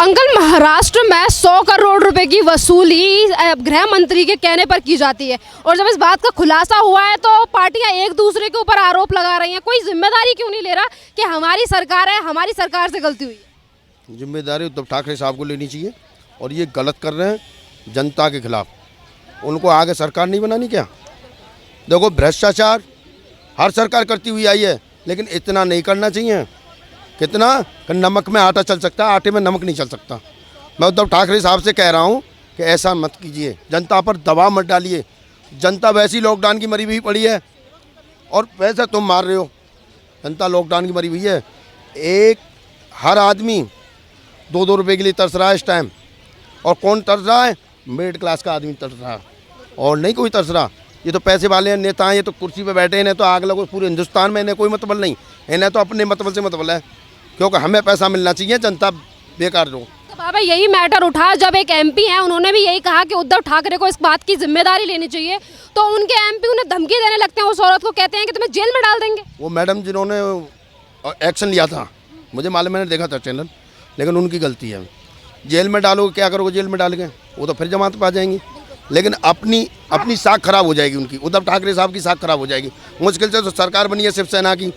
Uncle, Maharashtra में 100 करोड़ रुपए की वसूली गृह मंत्री के कहने पर की जाती है और जब इस बात का खुलासा हुआ है तो पार्टियां एक दूसरे के ऊपर आरोप लगा रही हैं। कोई जिम्मेदारी क्यों नहीं ले रहा कि हमारी सरकार है, हमारी सरकार से गलती हुई है? जिम्मेदारी उद्धव ठाकरे साहब को लेनी चाहिए और ये गलत कर रहे हैं जनता के खिलाफ। उनको आगे सरकार नहीं बनानी क्या? देखो, भ्रष्टाचार हर सरकार करती हुई आई है, लेकिन इतना नहीं करना चाहिए। कितना नमक में आटा चल सकता है, आटे में नमक नहीं चल सकता। मैं उद्धव ठाकरे साहब से कह रहा हूँ कि ऐसा मत कीजिए, जनता पर दबाव मत डालिए। जनता वैसी लॉकडाउन की मरी हुई पड़ी है और वैसे तुम मार रहे हो। जनता लॉकडाउन की मरी हुई है। एक हर आदमी 2-2 रुपये के लिए तरस रहा है इस टाइम। और कौन तरस रहा है? मिडिल क्लास का आदमी तरस रहा है और नहीं कोई तरस रहा। ये तो पैसे वाले हैं, नेता हैं, ये तो कुर्सी पे बैठे हैं, इन्हें तो आग लगो पूरे हिंदुस्तान में, इन्हें कोई मतलब नहीं। इन्हें तो अपने मतलब से मतलब है, क्योंकि हमें पैसा मिलना चाहिए, जनता बेकार जो। तो बाबा यही मैटर उठा जब एक एमपी हैं, उन्होंने भी यही कहा कि उद्धव ठाकरे को इस बात की जिम्मेदारी लेनी चाहिए, तो उनके एमपी उन्हें धमकी देने लगते हैं। उस औरत को कहते हैं कि तुम्हें जेल में डाल देंगे। वो मैडम जिन्होंने एक्शन लिया था, मुझे मालूम, मैंने देखा था चैनल, लेकिन उनकी गलती है। जेल में डालोगे, क्या करोगे जेल में डाल के? वो तो फिर जमानत पर आ जाएंगी, लेकिन अपनी साख खराब हो जाएगी उनकी। उद्धव ठाकरे साहब की साख खराब हो जाएगी। मुश्किल से तो सरकार बनी है शिवसेना की,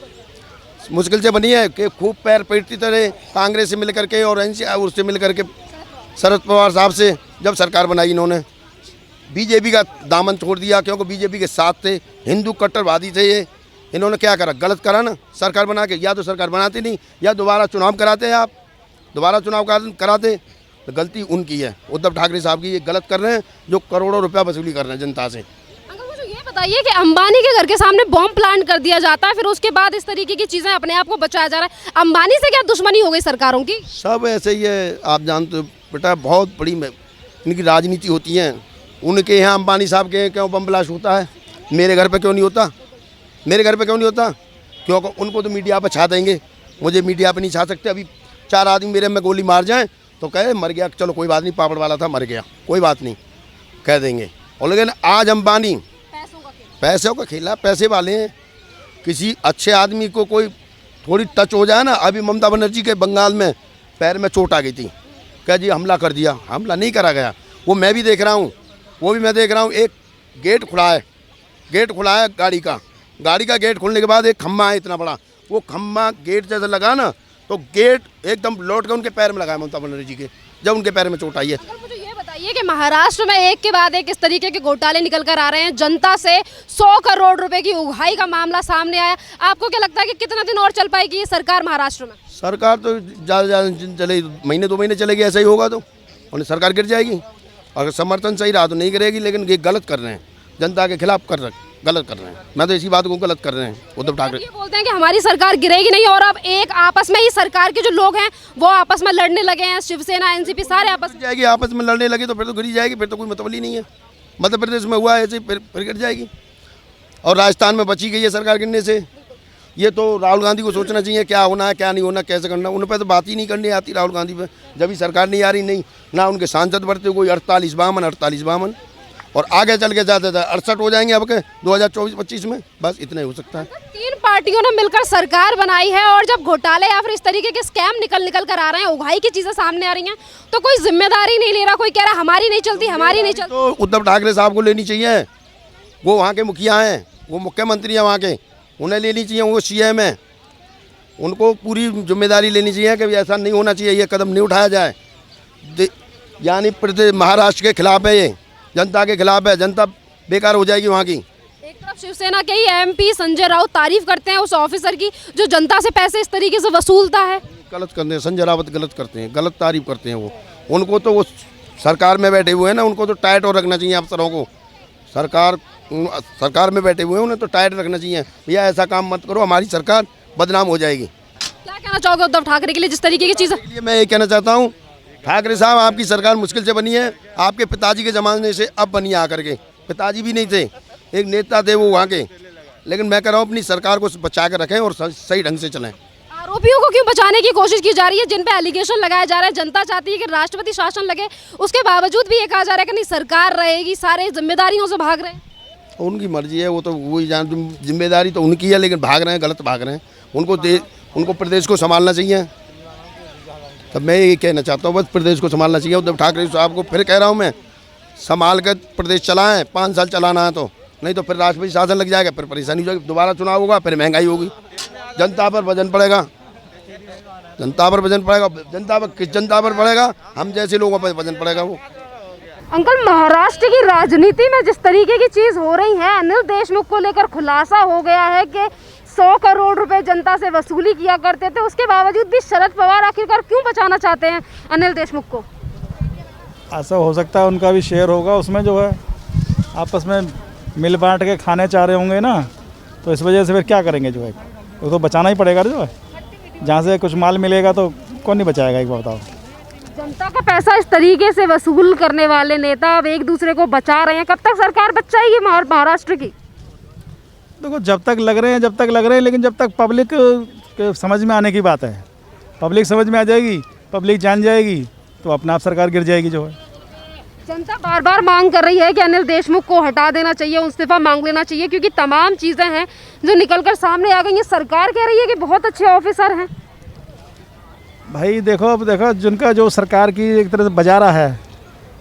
मुश्किल से बनी है कि खूब पैर पीटती तरह कांग्रेस से मिल करके और उससे मिल करके शरद पवार साहब से जब सरकार बनाई इन्होंने बीजेपी का दामन छोड़ दिया, क्योंकि बीजेपी के साथ थे, हिंदू कट्टरवादी थे ये। इन्होंने क्या करा? गलत करा ना सरकार बना के। या तो सरकार बनाती नहीं, या दोबारा चुनाव कराते हैं आप, दोबारा चुनाव कराते। तो गलती उनकी है, उद्धव ठाकरे साहब की। ये गलत कर रहे हैं जो करोड़ों रुपया वसूली कर रहे हैं जनता से। अंकल, मुझे ये बताइए कि अंबानी के घर के सामने बॉम्ब प्लांट कर दिया जाता है, फिर उसके बाद इस तरीके की चीज़ें अपने आप को बचाया जा रहा है। अंबानी से क्या दुश्मनी हो गई सरकारों की? सब ऐसे ही है, आप जानते हो बेटा, बहुत बड़ी इनकी राजनीति होती है। उनके यहाँ अंबानी साहब के क्यों बम ब्लास्ट होता है, मेरे घर पे क्यों नहीं होता? मेरे घर पे क्यों नहीं होता? क्योंकि उनको तो मीडिया पर छा देंगे, मुझे मीडिया पर नहीं छा सकते। अभी 4 आदमी मेरे में गोली मार जाएं तो कहे मर गया, चलो कोई बात नहीं, पापड़ वाला था मर गया, कोई बात नहीं, कह देंगे। और लेकिन आज अंबानी पैसों का खेला, पैसे वाले हैं। किसी अच्छे आदमी को कोई थोड़ी टच हो जाए ना, अभी ममता बनर्जी के बंगाल में पैर में चोट आ गई थी, कह जी हमला कर दिया। हमला नहीं करा गया, वो मैं भी देख रहा हूँ, वो भी मैं देख रहा हूँ। एक गेट खुला है, गाड़ी का गेट खुलने के बाद एक खम्भा है इतना बड़ा, वो खम्भा गेट जैसे लगा ना, तो गेट एकदम लौट के उनके पैर में लगा ममता बनर्जी के, जब उनके पैर में चोट आई है। मुझे ये बताइए कि महाराष्ट्र में एक के बाद एक इस तरीके के घोटाले निकल कर आ रहे हैं। जनता से 100 करोड़ रुपए की उगाही का मामला सामने आया। आपको क्या लगता है कि कितना दिन और चल पाएगी ये सरकार महाराष्ट्र में? सरकार तो ज़्यादा चले, महीने 2 महीने चलेगी, ऐसा ही होगा तो और सरकार गिर जाएगी। अगर समर्थन सही रहा तो नहीं गिरेगी, लेकिन ये गलत कर रहे हैं, जनता के खिलाफ गलत कर रहे हैं। मैं तो इसी बात को गलत कर रहे हैं उद्धव ठाकरे। ये बोलते हैं कि हमारी सरकार गिरेगी नहीं, और अब एक आपस में ही सरकार के जो लोग हैं वो आपस में लड़ने लगे हैं। शिवसेना, एनसीपी सारे आपस में जाएगी, आपस में लड़ने लगे तो फिर तो गिरी जाएगी, फिर तो कोई मतलब ही नहीं है। मध्य प्रदेश में हुआ ऐसे, फिर गिर जाएगी। और राजस्थान में बची गई है सरकार गिरने से। ये तो राहुल गांधी को सोचना चाहिए क्या होना है, क्या नहीं होना, कैसे करना। उन पर तो बात ही नहीं करनी आती राहुल गांधी पे, जब भी सरकार नहीं आ रही, नहीं ना उनके सांसद बढ़ते, कोई 48-52 और आगे चल के जाते थे 68 हो जाएंगे अब के 2024-25 में, बस इतना ही हो सकता है। 3 पार्टियों ने मिलकर सरकार बनाई है और जब घोटाले या फिर इस तरीके के स्कैम निकल कर आ रहे हैं, उगाही की चीजें सामने आ रही हैं, तो कोई जिम्मेदारी नहीं ले रहा। कोई कह रहा हमारी नहीं चलती, हमारी नहीं चलती। तो उद्धव ठाकरे साहब को लेनी चाहिए। वो वहाँ के मुखिया हैं, वो मुख्यमंत्री हैं वहाँ के, उन्हें लेनी चाहिए। वो CM है, उनको पूरी जिम्मेदारी लेनी चाहिए कि ऐसा नहीं होना चाहिए, ये कदम नहीं उठाया जाए। यानी महाराष्ट्र के खिलाफ है, ये जनता के खिलाफ है, जनता बेकार हो जाएगी वहाँ की। एक तरफ शिवसेना के ही MP संजय राउत तारीफ करते हैं उस ऑफिसर की जो जनता से पैसे इस तरीके से वसूलता है। गलत करते हैं, संजय रावत गलत करते हैं, गलत तारीफ करते हैं। उनको तो वो सरकार में बैठे हुए हैं ना, उनको तो टाइट और रखना चाहिए अफसरों को। सरकार में बैठे हुए हैं, उन्हें तो टाइट रखना चाहिए, भैया ऐसा काम मत करो, हमारी सरकार बदनाम हो जाएगी। क्या कहना चाहोगे उद्धव ठाकरे के लिए जिस तरीके की चीज़ें? मैं ये कहना चाहता हूँ, ठाकरे साहब आपकी सरकार मुश्किल से बनी है, आपके पिताजी के ज़माने से अब बनी है आकर के। पिताजी भी नहीं थे, एक नेता थे वो वहाँ के, लेकिन मैं कह रहा हूँ अपनी सरकार को बचा कर रखें और सही ढंग से चलें। आरोपियों को क्यों बचाने की कोशिश की जा रही है जिन पे एलिगेशन लगाया जा रहा है? जनता चाहती है कि राष्ट्रपति शासन लगे, उसके बावजूद भी ये कहा जा रहा है कि नहीं सरकार रहेगी, सारे जिम्मेदारियों से भाग रहे हैं। उनकी मर्जी है, वो तो वही जान, जिम्मेदारी तो उनकी है, लेकिन भाग रहे हैं, गलत भाग रहे हैं। उनको प्रदेश को संभालना चाहिए। तो मैं ये कहना चाहता हूँ बस प्रदेश को संभालना चाहिए उद्धव ठाकरे साहब को। फिर कह रहा हूँ मैं, संभाल कर प्रदेश चलाएं, 5 साल चलाना है तो, नहीं तो फिर राष्ट्रपति शासन लग जाएगा, फिर परेशानी हो जाएगी, दोबारा चुनाव होगा, फिर महंगाई होगी, जनता पर वजन पड़ेगा, जनता पर वजन पड़ेगा, जनता पर किस जनता पर पड़ेगा, हम जैसे लोगों पर वजन पड़ेगा वो। अंकल, महाराष्ट्र की राजनीति में जिस तरीके की चीज हो रही है, अनिल देशमुख को लेकर खुलासा हो गया है कि 100 करोड़ रुपए जनता से वसूली किया करते थे, उसके बावजूद भी शरद पवार आखिरकार क्यों बचाना चाहते हैं अनिल देशमुख को? ऐसा हो सकता है उनका भी शेयर होगा उसमें, जो है आपस में मिल बांट के खाने चाह रहे होंगे ना, तो इस वजह से फिर क्या करेंगे, जो है वो तो बचाना ही पड़ेगा। जो है जहाँ से कुछ माल मिलेगा तो कौन नहीं बचाएगा, एक बार बताओ। जनता का पैसा इस तरीके से वसूल करने वाले नेता अब एक दूसरे को बचा रहे हैं, कब तक सरकार बचाएगी महाराष्ट्र की? देखो, जब तक लग रहे हैं, लेकिन जब तक पब्लिक के समझ में आने की बात है, पब्लिक समझ में आ जाएगी, पब्लिक जान जाएगी, तो अपना आप सरकार गिर जाएगी। जो है जनता बार बार मांग कर रही है कि अनिल देशमुख को हटा देना चाहिए, इस्तीफा मांग लेना चाहिए, क्योंकि तमाम चीज़ें हैं जो निकलकर सामने आ गई हैं। सरकार कह रही है कि बहुत अच्छे ऑफिसर हैं। भाई देखो, अब देखो जिनका जो सरकार की एक तरह से बजा रहा है,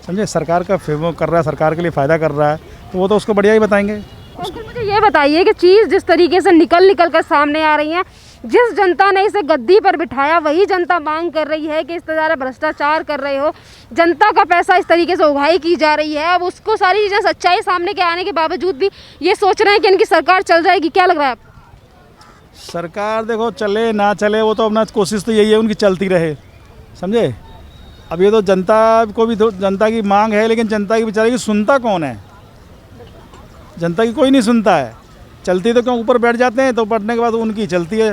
समझे, सरकार का फेवर कर रहा है, सरकार के लिए फ़ायदा कर रहा है, तो वो तो उसको बढ़िया ही बताएंगे। अंकल, मुझे ये बताइए कि चीज़ जिस तरीके से निकल कर सामने आ रही है, जिस जनता ने इसे गद्दी पर बिठाया वही जनता मांग कर रही है कि इस तरह से भ्रष्टाचार कर रहे हो, जनता का पैसा इस तरीके से उगाही की जा रही है। अब उसको सारी चीज़ें सच्चाई सामने के आने के बावजूद भी ये सोच रहे हैं कि इनकी सरकार चल जाएगी। क्या लग रहा है आपको? सरकार देखो चले ना चले, वो तो अपना कोशिश तो यही है उनकी चलती रहे, समझे। अब ये तो जनता को भी जनता की मांग है, लेकिन जनता की बेचारे की सुनता कौन है? जनता की कोई नहीं सुनता है। चलती तो क्यों ऊपर बैठ जाते हैं, तो बैठने के बाद उनकी चलती है,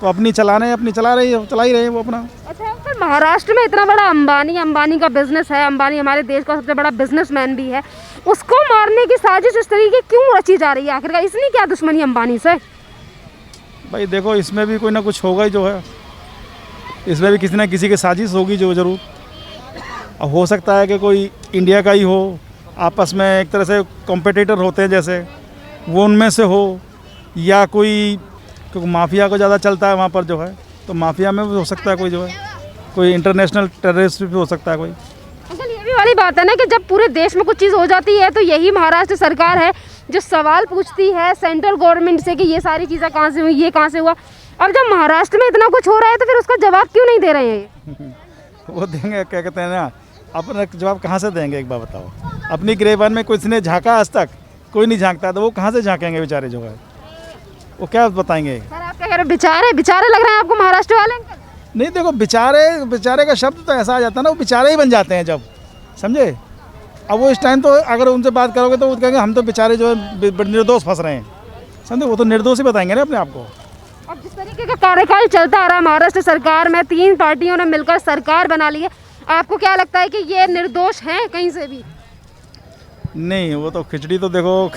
तो अपनी चला ही रहे वो अपना। अच्छा अंकल, महाराष्ट्र में इतना बड़ा अंबानी का बिजनेस है, अंबानी हमारे देश का सबसे बड़ा बिजनेसमैन भी है, उसको मारने की साजिश इस तरीके क्यों रची जा रही है? आखिरकार इसने क्या दुश्मनी अंबानी से? भाई देखो, इसमें भी कोई ना कुछ होगा ही, जो है इसमें भी किसी ना किसी की साजिश होगी जो ज़रूर। अब हो सकता है कि कोई इंडिया का ही हो, आपस में एक तरह से कॉम्पिटिटर होते हैं जैसे, वो उनमें से हो, या कोई क्योंकि माफिया को ज़्यादा चलता है वहाँ पर, जो है तो माफिया में भी हो सकता है कोई, जो है कोई इंटरनेशनल टेररिस्ट भी हो सकता है कोई। अंकल, ये भी वाली बात है ना कि जब पूरे देश में कुछ चीज़ हो जाती है तो यही महाराष्ट्र सरकार है जो सवाल पूछती है सेंट्रल गवर्नमेंट से कि ये सारी चीज़ें कहाँ से हुई, ये कहाँ से हुआ। और जब महाराष्ट्र में इतना कुछ हो रहा है तो फिर उसका जवाब क्यों नहीं दे रहे हैं? वो देंगे, क्या कहते हैं ना, अपना जवाब कहाँ से देंगे, एक बार बताओ। अपनी गिरेबान में कुछ ने झांका, आज तक कोई नहीं झांकता, तो वो कहाँ से झांकेंगे बेचारे, जो है वो क्या बताएंगे? सर, आप क्या कह रहे हैं? बेचारे लग रहे हैं आपको महाराष्ट्र वाले? नहीं देखो, बेचारे का शब्द तो ऐसा आ जाता है ना, वो बेचारे ही बन जाते हैं जब, समझे। अब वो इस टाइम तो अगर उनसे बात करोगे तो वो कहेंगे हम तो बेचारे जो है निर्दोष फंस रहे हैं, समझे। वो तो निर्दोष ही बताएंगे ना अपने आप को। अब जिस तरीके का कार्यकाल चलता आ रहा है महाराष्ट्र सरकार में, 3 पार्टियों ने मिलकर सरकार बना ली है, आपको क्या लगता है कि ये निर्दोष हैं कहीं से भी? नहीं, वो तो खिचड़ी तो देखो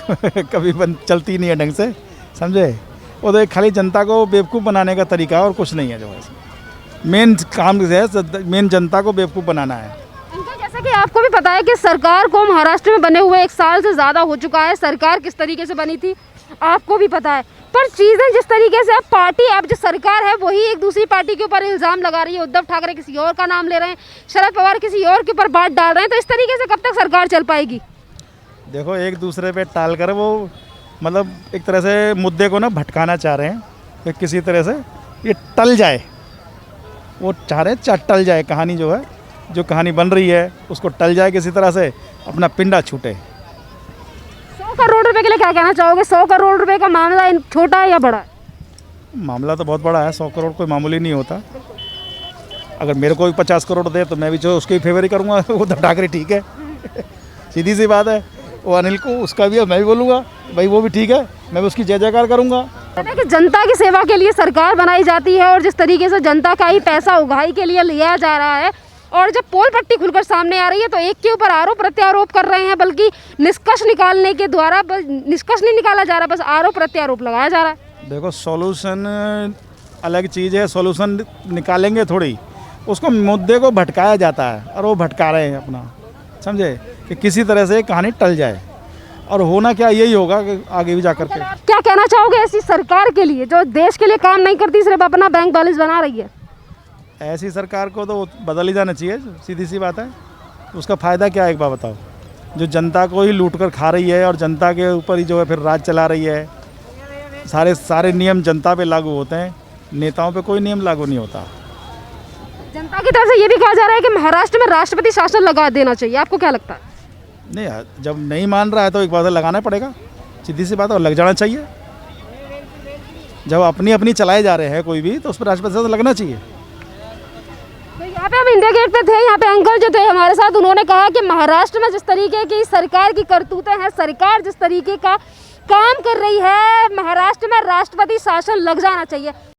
कभी चलती नहीं है ढंग से, समझे। वो तो एक खाली जनता को बेवकूफ़ बनाने का तरीका है और कुछ नहीं है, जो है मेन काम है, मेन जनता को बेवकूफ़ बनाना है। अंकल, जैसा कि आपको भी पता है कि सरकार को महाराष्ट्र में बने हुए 1 साल से ज़्यादा हो चुका है, सरकार किस तरीके से बनी थी आपको भी पता है, पर चीज़ें जिस तरीके से अब जो सरकार है वही एक दूसरी पार्टी के ऊपर इल्ज़ाम लगा रही है। उद्धव ठाकरे किसी और का नाम ले रहे हैं, शरद पवार किसी और के ऊपर बात डाल रहे हैं, तो इस तरीके से कब तक सरकार चल पाएगी? देखो, एक दूसरे पे टाल कर वो मतलब एक तरह से मुद्दे को ना भटकाना चाह रहे हैं कि किसी तरह से ये टल जाए, वो चाह रहे हैं टल जाए कहानी, जो है जो कहानी बन रही है उसको टल जाए, किसी तरह से अपना पिंडा छूटे। 100 करोड़ रुपए के लिए क्या कहना चाहोगे? 100 करोड़ रुपए का मामला छोटा है या बड़ा है? मामला तो बहुत बड़ा है, 100 करोड़ कोई मामूली नहीं होता। अगर मेरे को भी 50 करोड़ दे तो मैं भी जो उसके ही फेवर ही करूँगा, उद्धव ठाकरे ठीक है सीधी सी बात है। वो अनिल को उसका भी है, मैं भी बोलूँगा भाई वो भी ठीक है, मैं भी उसकी जय जयकार करूँगा। कि जनता की सेवा के लिए सरकार बनाई जाती है और जिस तरीके से जनता का ही पैसा उगाही के लिए लिया जा रहा है, और जब पोल पट्टी खुलकर सामने आ रही है तो एक के ऊपर आरोप प्रत्यारोप कर रहे हैं, बल्कि निष्कर्ष निकालने के द्वारा निष्कर्ष नहीं निकाला जा रहा, बस आरोप प्रत्यारोप लगाया जा रहा है। देखो, सॉल्यूशन अलग चीज़ है, सॉल्यूशन निकालेंगे थोड़ी, उसको मुद्दे को भटकाया जाता है और वो भटका रहे हैं अपना, समझे, कि किसी तरह से कहानी टल जाए। और होना क्या यही होगा कि आगे भी जाकर के। क्या कहना चाहोगे ऐसी सरकार के लिए जो देश के लिए काम नहीं करती, सिर्फ अपना बैंक बैलेंस बना रही है? ऐसी सरकार को तो बदल ही जाना चाहिए, सीधी सी बात है। उसका फ़ायदा क्या है एक बात बताओ, जो जनता को ही लूट कर खा रही है और जनता के ऊपर ही जो है फिर राज चला रही है। सारे नियम जनता पे लागू होते हैं, नेताओं पे कोई नियम लागू नहीं होता। जनता की तरफ से ये भी कहा जा रहा है कि महाराष्ट्र में राष्ट्रपति शासन लगा देना चाहिए, आपको क्या लगता है? नहीं यार, जब नहीं मान रहा है तो एक बार लगाना पड़ेगा, सीधी सी बात है, और लग जाना चाहिए। जब अपनी अपनी चलाए जा रहे हैं कोई भी, तो उस पर राष्ट्रपति शासन लगना चाहिए। तो यहाँ पे हम इंडिया गेट पे थे, यहाँ पे अंकल जो थे हमारे साथ, उन्होंने कहा कि महाराष्ट्र में जिस तरीके की सरकार की करतूतें हैं, सरकार जिस तरीके का काम कर रही है, महाराष्ट्र में राष्ट्रपति शासन लग जाना चाहिए।